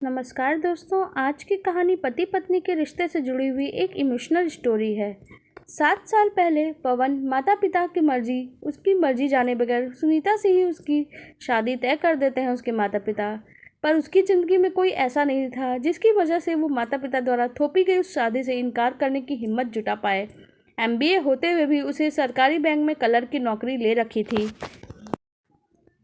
नमस्कार दोस्तों, आज की कहानी पति पत्नी के रिश्ते से जुड़ी हुई एक इमोशनल स्टोरी है। 7 साल पहले पवन माता पिता की उसकी मर्जी जाने बगैर सुनीता से ही उसकी शादी तय कर देते हैं उसके माता पिता। पर उसकी ज़िंदगी में कोई ऐसा नहीं था जिसकी वजह से वो माता पिता द्वारा थोपी गई उस शादी से इनकार करने की हिम्मत जुटा पाए। MBA होते हुए भी उसे सरकारी बैंक में क्लर्क की नौकरी ले रखी थी,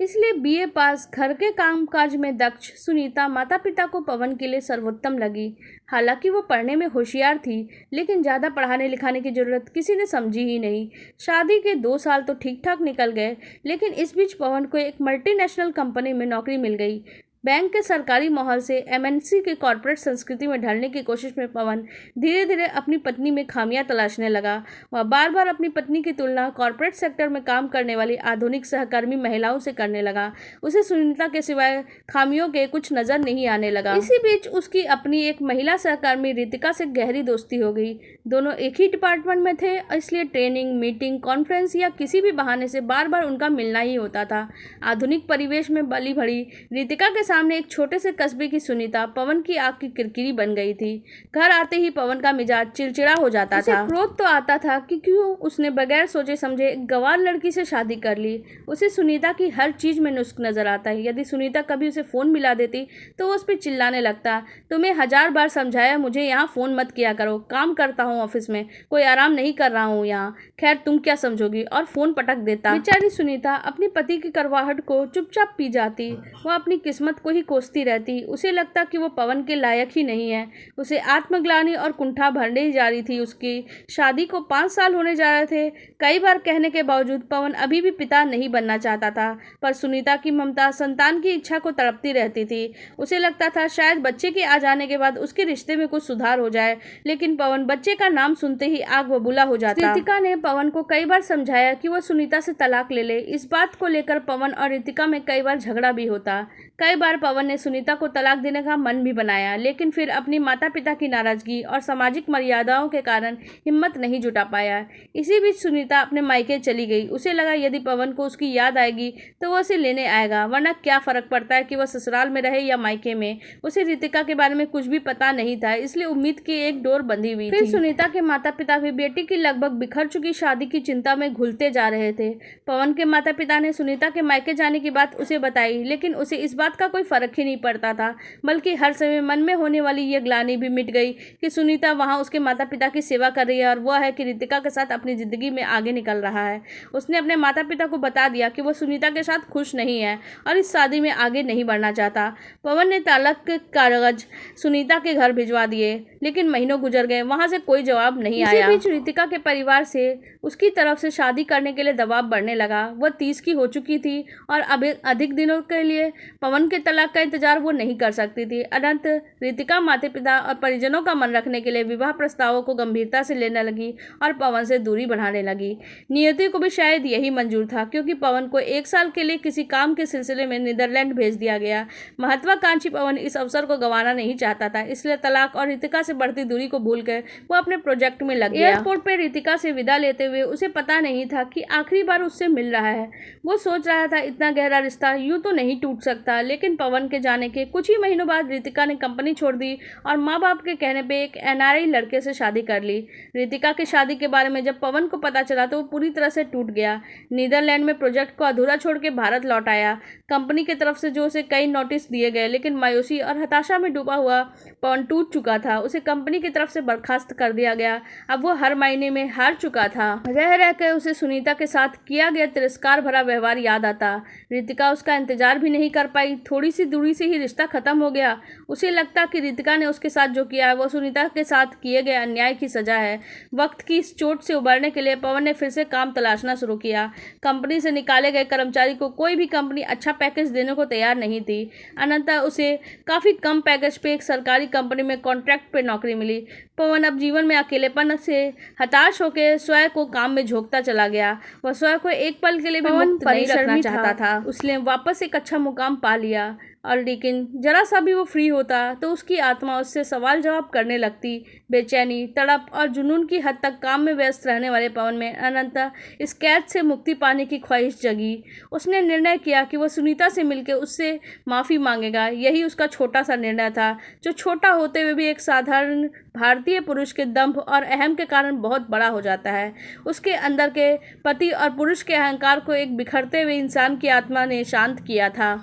इसलिए BA पास घर के कामकाज में दक्ष सुनीता माता पिता को पवन के लिए सर्वोत्तम लगी। हालांकि वो पढ़ने में होशियार थी, लेकिन ज़्यादा पढ़ाने लिखाने की ज़रूरत किसी ने समझी ही नहीं। शादी के 2 साल तो ठीक ठाक निकल गए, लेकिन इस बीच पवन को एक मल्टीनेशनल कंपनी में नौकरी मिल गई। बैंक के सरकारी माहौल से MNC के कॉरपोरेट संस्कृति में ढलने की कोशिश में पवन धीरे धीरे अपनी पत्नी में खामियां तलाशने लगा। वह बार बार अपनी पत्नी की तुलना कॉरपोरेट सेक्टर में काम करने वाली आधुनिक सहकर्मी महिलाओं से करने लगा। उसे सुनीता के सिवाय खामियों के कुछ नजर नहीं आने लगा। इसी बीच उसकी अपनी एक महिला सहकर्मी रितिका से गहरी दोस्ती हो गई। दोनों एक ही डिपार्टमेंट में थे, इसलिए ट्रेनिंग, मीटिंग, कॉन्फ्रेंस या किसी भी बहाने से बार बार उनका मिलना ही होता था। आधुनिक परिवेश में बली भरी रितिका के सामने एक छोटे से कस्बे की सुनीता पवन की आग की किरकिरी बन गई थी। घर आते ही पवन का मिजाज चिड़चिड़ा हो जाता था। क्रोध तो आता था कि क्यों उसने बगैर सोचे समझे एक गंवार लड़की से शादी कर ली। उसे सुनीता की हर चीज में नुस्ख नजर आता है। यदि सुनीता कभी उसे फोन मिला देती तो वो उस पर चिल्लाने लगता, तुम्हें 1000 बार समझाया मुझे यहाँ फोन मत किया करो, काम करता हूँ ऑफिस में, कोई आराम नहीं कर रहा हूँ यहाँ, खैर तुम क्या समझोगी, और फोन पटक देता। बेचारी सुनीता अपनी पति की करवाहट को चुपचाप पी जाती। वह अपनी किस्मत को ही कोसती रहती। उसे लगता कि वो पवन के लायक ही नहीं है। उसे आत्मग्लानि और कुंठा भरने ही जा रही थी। उसकी शादी को 5 साल होने जा रहे थे। कई बार कहने के बावजूद पवन अभी भी पिता नहीं बनना चाहता था, पर सुनीता की ममता संतान की इच्छा को तड़पती रहती थी। उसे लगता था शायद बच्चे के आ जाने के बाद उसके रिश्ते में कुछ सुधार हो जाए, लेकिन पवन बच्चे का नाम सुनते ही आग बबूला हो जाता। रितिका ने पवन को कई बार समझाया कि वह सुनीता से तलाक ले ले। इस बात को लेकर पवन और रितिका में कई बार झगड़ा भी होता। कई बार पवन ने सुनीता को तलाक देने का मन भी बनाया, लेकिन फिर अपनी माता पिता की नाराजगी और सामाजिक मर्यादाओं के कारण हिम्मत नहीं जुटा पाया। इसी बीच सुनीता अपने मायके चली गई। उसे लगा यदि पवन को उसकी याद आएगी तो वह उसे लेने आएगा, वरना क्या फर्क पड़ता है कि वह ससुराल में रहे या मायके में। उसे रितिका के बारे में कुछ भी पता नहीं था, इसलिए उम्मीद की एक डोर बंधी हुई थी। फिर सुनीता के माता पिता भी बेटी की लगभग बिखर चुकी शादी की चिंता में घुलते जा रहे थे। पवन के माता पिता ने सुनीता के मायके जाने की बात उसे बताई, लेकिन उसे इस बात का कोई फर्क ही नहीं पड़ता था, बल्कि हर समय मन में होने वाली यह ग्लानि भी मिट गई कि सुनीता वहां उसके माता पिता की सेवा कर रही है और वह है कि रितिका के साथ अपनी जिंदगी में आगे निकल रहा है। उसने अपने माता पिता को बता दिया कि वह सुनीता के साथ खुश नहीं है और इस शादी में आगे नहीं बढ़ना चाहता। पवन ने तलाक के कागज सुनीता के घर भिजवा दिए, लेकिन महीनों गुजर गए, वहां से कोई जवाब नहीं आया। इसी बीच रितिका के परिवार से उसकी तरफ से शादी करने के लिए दबाव बढ़ने लगा। वह 30 की हो चुकी थी और अब अधिक दिनों के लिए पवन के तलाक का इंतजार वो नहीं कर सकती थी। अनंत रितिका माता पिता और परिजनों का मन रखने के लिए विवाह प्रस्तावों को गंभीरता से लेने लगी और पवन से दूरी बढ़ाने लगी। नियति को भी शायद यही मंजूर था, क्योंकि पवन को 1 साल के लिए किसी काम के सिलसिले में नीदरलैंड भेज दिया गया। महत्वाकांक्षी पवन इस अवसर को गंवाना नहीं चाहता था, इसलिए तलाक और रितिका से बढ़ती दूरी को भूलकर वो अपने प्रोजेक्ट में लग गया। एयरपोर्ट पर रितिका से विदा लेते हुए उसे पता नहीं था कि आखिरी बार उससे मिल रहा है। वो सोच रहा था इतना गहरा रिश्ता यूं तो नहीं टूट सकता, लेकिन पवन के जाने के कुछ ही महीनों बाद रितिका ने कंपनी छोड़ दी और माँ बाप के कहने पे एक NRI लड़के से शादी कर ली। रितिका की शादी के बारे में जब पवन को पता चला तो वो पूरी तरह से टूट गया। नीदरलैंड में प्रोजेक्ट को अधूरा छोड़ के भारत लौट आया। कंपनी की तरफ से जो उसे कई नोटिस दिए गए, लेकिन मायूसी और हताशा में डूबा हुआ पवन टूट चुका था। उसे कंपनी की तरफ से बर्खास्त कर दिया गया। अब वो हर महीने में हार चुका था। रह रह कर उसे सुनीता के साथ किया गया तिरस्कार भरा व्यवहार याद आता। रितिका उसका इंतजार भी नहीं कर पाई। थोड़ी सी दूरी से ही रिश्ता खत्म हो गया। उसे लगता कि रितिका ने उसके साथ जो किया है वो सुनीता के साथ किए गए अन्याय की सजा है। वक्त की इस चोट से उबरने के लिए पवन ने फिर से काम तलाशना शुरू किया। कंपनी से निकाले गए कर्मचारी को कोई भी कंपनी अच्छा पैकेज देने को तैयार नहीं थी। अनंतः उसे काफ़ी कम पैकेज पे एक सरकारी कंपनी में कॉन्ट्रैक्ट पे नौकरी मिली। पवन अब जीवन में अकेलेपन से हताश होकर स्वयं को काम में झोंकता चला गया। वह स्वयं को एक पल के लिए भी मुक्त नहीं रखना चाहता था। उसने वापस एक अच्छा मुकाम पा लिया। और लेकिन जरा सा भी वो फ्री होता तो उसकी आत्मा उससे सवाल जवाब करने लगती। बेचैनी, तड़प और जुनून की हद तक काम में व्यस्त रहने वाले पवन में अनंतः इस कैद से मुक्ति पाने की ख्वाहिश जगी। उसने निर्णय किया कि वह सुनीता से मिलकर उससे माफ़ी मांगेगा। यही उसका छोटा सा निर्णय था, जो छोटा होते हुए भी एक साधारण भारतीय पुरुष के दंभ और अहम के कारण बहुत बड़ा हो जाता है। उसके अंदर के पति और पुरुष के अहंकार को एक बिखरते हुए इंसान की आत्मा ने शांत किया था।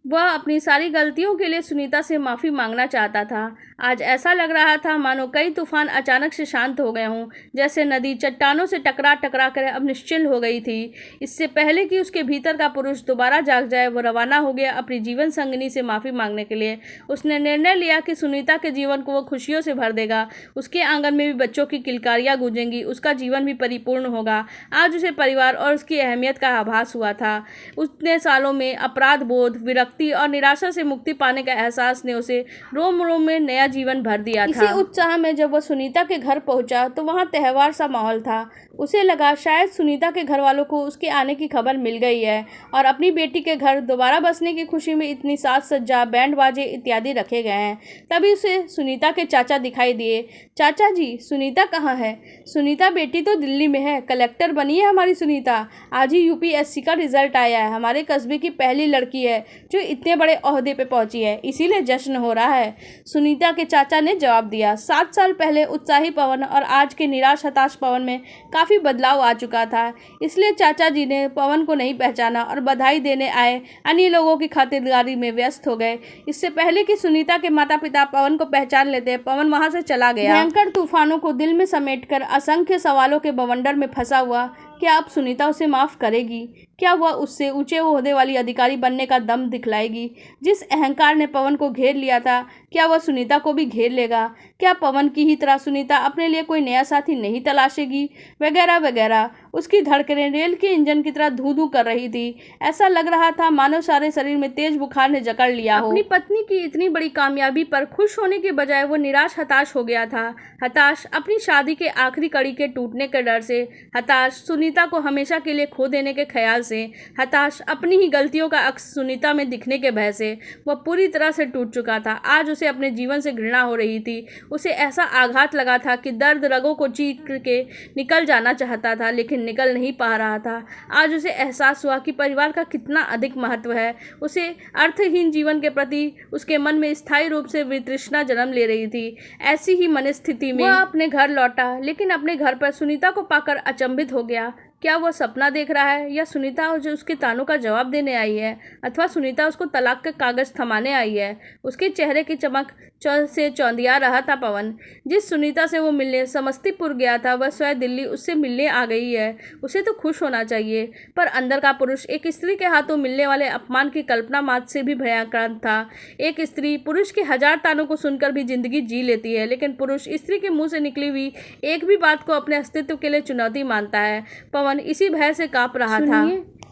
वह अपनी सारी गलतियों के लिए सुनीता से माफ़ी मांगना चाहता था। आज ऐसा लग रहा था मानो कई तूफान अचानक से शांत हो गए हों, जैसे नदी चट्टानों से टकरा टकरा कर अब निश्चिल हो गई थी। इससे पहले कि उसके भीतर का पुरुष दोबारा जाग जाए, वो रवाना हो गया अपनी जीवन संगिनी से माफ़ी मांगने के लिए। उसने निर्णय लिया कि सुनीता के जीवन को वो खुशियों से भर देगा। उसके आंगन में भी बच्चों की किलकारियाँ गूंजेंगी, उसका जीवन भी परिपूर्ण होगा। आज उसे परिवार और उसकी अहमियत का आभास हुआ था। उतने सालों में अपराध बोध, विरक्ति और निराशा से मुक्ति पाने का एहसास ने उसे रोम रोम में नया जीवन भर दिया था। इसी उत्साह में जब वह सुनीता के घर पहुंचा तो वहां त्योहार सा माहौल था। उसे लगा शायद सुनीता के घर वालों को उसके आने की खबर मिल गई है और अपनी बेटी के घर दोबारा बसने की खुशी में इतनी साज सज्जा, बैंड बाजे इत्यादि रखे गए हैं। तभी उसे सुनीता के चाचा दिखाई दिए। चाचा जी, सुनीता कहाँ है? सुनीता बेटी तो दिल्ली में है, कलेक्टर बनी है हमारी सुनीता। आज ही यूपीएससी का रिजल्ट आया है। हमारे कस्बे की पहली लड़की है जो इतने बड़े ओहदे पे पहुंची है, इसीलिए जश्न हो रहा है। सुनीता के चाचा ने जवाब दिया। 7 साल पहले उत्साही पवन और आज के निराश हताश पवन में काफ़ी बदलाव आ चुका था, इसलिए चाचा जी ने पवन को नहीं पहचाना और बधाई देने आए अन्य लोगों की खातिरदारी में व्यस्त हो गए। इससे पहले कि सुनीता के माता पिता पवन को पहचान लेते, पवन वहां से चला गया। भयंकर तूफानों को दिल में समेटकर असंख्य सवालों के बवंडर में फंसा हुआ, क्या अब सुनीता उसे माफ़ करेगी? क्या वह उससे ऊंचे ओहदे वाली अधिकारी बनने का दम दिखलाएगी? जिस अहंकार ने पवन को घेर लिया था, क्या वह सुनीता को भी घेर लेगा? क्या पवन की ही तरह सुनीता अपने लिए कोई नया साथी नहीं तलाशेगी? वगैरह वगैरह। उसकी धड़कनें रेल के इंजन की तरह धू धू कर रही थी। ऐसा लग रहा था मानो सारे शरीर में तेज बुखार ने जकड़ लिया हो। अपनी पत्नी की इतनी बड़ी कामयाबी पर खुश होने के बजाय वो निराश हताश हो गया था। हताश अपनी शादी के आखिरी कड़ी के टूटने के डर से, हताश सुनीता को हमेशा के लिए खो देने के ख्याल से, हताश अपनी ही गलतियों का अक्स सुनीता में दिखने के भय से। वह पूरी तरह से टूट चुका था। आज उसे अपने जीवन से घृणा हो रही थी। उसे ऐसा आघात लगा था कि दर्द रगों को चीर के निकल जाना चाहता था, लेकिन निकल नहीं पा रहा था। आज उसे एहसास हुआ कि परिवार का कितना अधिक महत्व है। उसे अर्थहीन जीवन के प्रति उसके मन में स्थायी रूप से वितृष्णा जन्म ले रही थी। ऐसी ही मनस्थिति में वह अपने घर लौटा, लेकिन अपने घर पर सुनीता को पाकर अचंभित हो गया। क्या वह सपना देख रहा है, या सुनीता जो उसके तानों का जवाब देने आई है, अथवा सुनीता उसको तलाक के कागज थमाने आई है? उसके चेहरे की चमक से चौंधिया रहा था पवन। जिस सुनीता से वो मिलने समस्तीपुर गया था, वह स्वयं दिल्ली उससे मिलने आ गई है। उसे तो खुश होना चाहिए, पर अंदर का पुरुष एक स्त्री के हाथों मिलने वाले अपमान की कल्पना मात्र से भी भयाक्रांत था। एक स्त्री पुरुष के 1000 तानों को सुनकर भी जिंदगी जी लेती है, लेकिन पुरुष स्त्री के मुंह से निकली हुई एक भी बात को अपने अस्तित्व के लिए चुनौती मानता है। पवन इसी भय से कांप रहा था।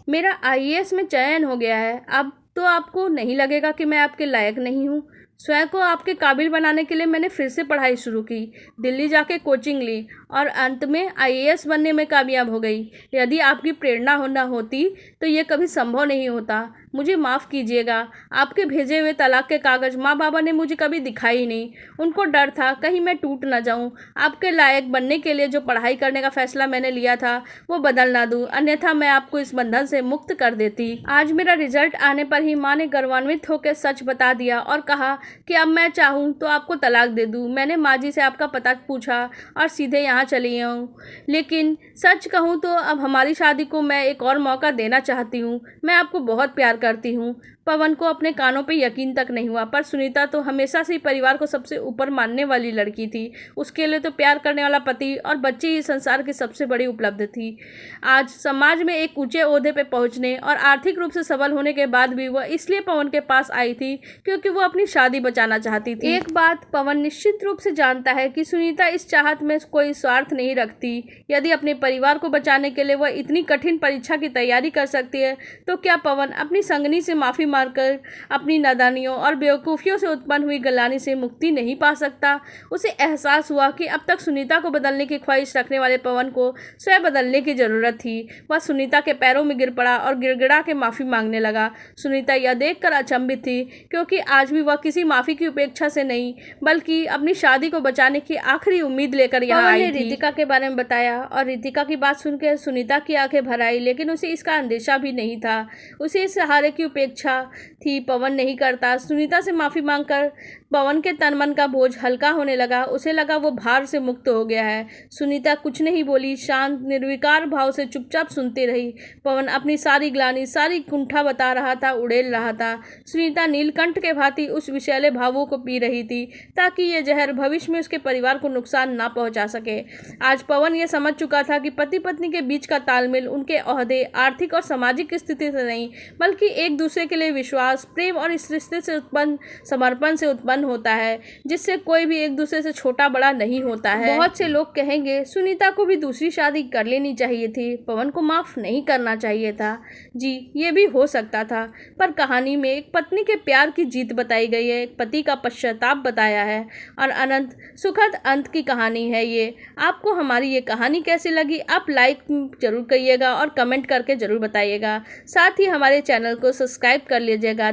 मेरा आईएएस में चयन हो गया है। अब तो आपको नहीं लगेगा कि मैं आपके लायक नहीं हूँ। स्वयं को आपके काबिल बनाने के लिए मैंने फिर से पढ़ाई शुरू की, दिल्ली जाके कोचिंग ली और अंत में आईएएस बनने में कामयाब हो गई। यदि आपकी प्रेरणा होना होती तो ये कभी संभव नहीं होता। मुझे माफ़ कीजिएगा। आपके भेजे हुए तलाक के कागज़ माँ बाबा ने मुझे कभी दिखाई नहीं। उनको डर था कहीं मैं टूट ना जाऊँ। आपके लायक बनने के लिए जो पढ़ाई करने का फैसला मैंने लिया था वो बदल ना दूँ, अन्यथा मैं आपको इस बंधन से मुक्त कर देती। आज मेरा रिजल्ट आने पर ही माँ ने गर्वान्वित होकर सच बता दिया और कहा कि अब मैं चाहूँ तो आपको तलाक दे दूँ। मैंने माँ जी से आपका पता पूछा और सीधे यहाँ चली आऊँ। लेकिन सच कहूँ तो अब हमारी शादी को मैं एक और मौका देना चाहती हूँ। मैं आपको बहुत प्यार करती हूँ। पवन को अपने कानों पे यकीन तक नहीं हुआ, पर सुनीता तो हमेशा से ही परिवार को सबसे ऊपर मानने वाली लड़की थी। उसके लिए तो प्यार करने वाला पति और बच्चे ही संसार की सबसे बड़ी उपलब्धि थी। आज समाज में एक ऊंचे ओहदे पे पहुंचने और आर्थिक रूप से सबल होने के बाद भी वह इसलिए पवन के पास आई थी क्योंकि वो अपनी शादी बचाना चाहती थी। एक बात पवन निश्चित रूप से जानता है कि सुनीता इस चाहत में कोई स्वार्थ नहीं रखती। यदि अपने परिवार को बचाने के लिए वह इतनी कठिन परीक्षा की तैयारी कर सकती है, तो क्या पवन अपनी संगनी से माफ़ी मारकर अपनी नादानियों और बेवकूफ़ियों से उत्पन्न हुई गलानी से मुक्ति नहीं पा सकता। उसे एहसास हुआ कि अब तक सुनीता को बदलने की ख्वाहिश रखने वाले पवन को स्वयं बदलने की ज़रूरत थी। वह सुनीता के पैरों में गिर पड़ा और गिड़गिड़ा के माफ़ी मांगने लगा। सुनीता यह देखकर अचंभित थी, क्योंकि आज भी वह किसी माफ़ी की उपेक्षा से नहीं, बल्कि अपनी शादी को बचाने की आखिरी उम्मीद लेकर यहाँ आई थी। रितिका के बारे में बताया और रितिका की बात सुनकर सुनीता की आंखें भर आई, लेकिन उसे इसका अंदेशा भी नहीं था। उसे इस सहारे की उपेक्षा थी। पवन नहीं करता। सुनीता से माफ़ी मांगकर पवन के तन मन का बोझ हल्का होने लगा। उसे लगा वो भार से मुक्त हो गया है। सुनीता कुछ नहीं बोली, शांत निर्विकार भाव से चुपचाप सुनती रही। पवन अपनी सारी ग्लानि, सारी कुंठा बता रहा था, उड़ेल रहा था। सुनीता नीलकंठ के भांति उस विषैले भावों को पी रही थी, ताकि ये जहर भविष्य में उसके परिवार को नुकसान ना पहुंचा सके। आज पवन ये समझ चुका था कि पति पत्नी के बीच का तालमेल उनके ओहदे, आर्थिक और सामाजिक स्थिति से नहीं, बल्कि एक दूसरे के लिए विश्वास, प्रेम और इस रिश्ते से उत्पन्न समर्पण से उत्पन्न होता है, जिससे कोई भी एक दूसरे से छोटा बड़ा नहीं होता है। बहुत से लोग कहेंगे सुनीता को भी दूसरी शादी कर लेनी चाहिए थी, पवन को माफ नहीं करना चाहिए था। जी, ये भी हो सकता था, पर कहानी में एक पत्नी के प्यार की जीत बताई गई है, एक पति का पश्चाताप बताया है और अनंत सुखद अंत की कहानी है ये। आपको हमारी ये कहानी कैसी लगी? आप लाइक जरूर करिएगा और कमेंट करके जरूर बताइएगा। साथ ही हमारे चैनल को सब्सक्राइब कर लीजिएगा।